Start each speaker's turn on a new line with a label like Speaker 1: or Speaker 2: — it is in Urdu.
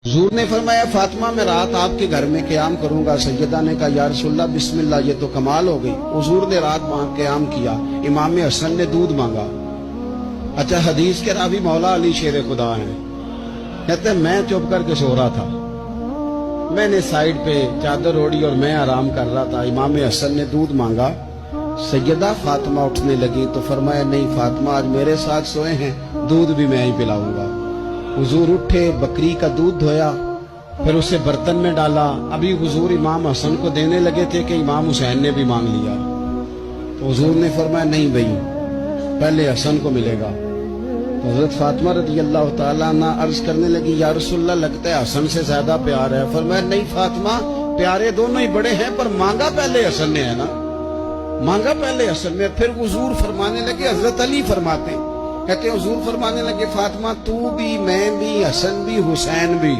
Speaker 1: حضور نے فرمایا فاطمہ میں رات آپ کے گھر میں قیام کروں گا۔ سیدہ نے کہا یا رسول اللہ بسم اللہ، یہ تو کمال ہو گئی۔ حضور نے رات وہاں قیام کیا، امام حسن نے دودھ مانگا۔ اچھا حدیث کے راوی مولا علی شیر خدا ہیں، کہتے ہیں میں چپ کر کے سو رہا تھا، میں نے سائیڈ پہ چادر اوڑھی اور میں آرام کر رہا تھا، امام حسن نے دودھ مانگا۔ سیدہ فاطمہ اٹھنے لگی تو فرمایا نہیں فاطمہ آج میرے ساتھ سوئے ہیں، دودھ بھی میں ہی پلاؤں گا۔ حضور اٹھے، بکری کا دودھ دھویا، پھر اسے برتن میں ڈالا۔ ابھی حضور امام حسن کو دینے لگے تھے کہ امام حسین نے بھی مانگ لیا، تو حضور نے فرمایا نہیں بھائی پہلے حسن کو ملے گا۔ تو حضرت فاطمہ رضی اللہ تعالیٰ عنہ عرض کرنے لگی یا رسول اللہ لگتا ہے حسن سے زیادہ پیار ہے۔ فرمایا نہیں فاطمہ پیارے دونوں ہی بڑے ہیں، پر مانگا پہلے حسن نے ہے نا، مانگا پہلے حسن نے۔ پھر حضور فرمانے لگے، حضرت علی فرماتے ہیں، کہتے ہیں حضور فرمانے لگے فاطمہ تو بھی، میں بھی، حسن بھی، حسین بھی۔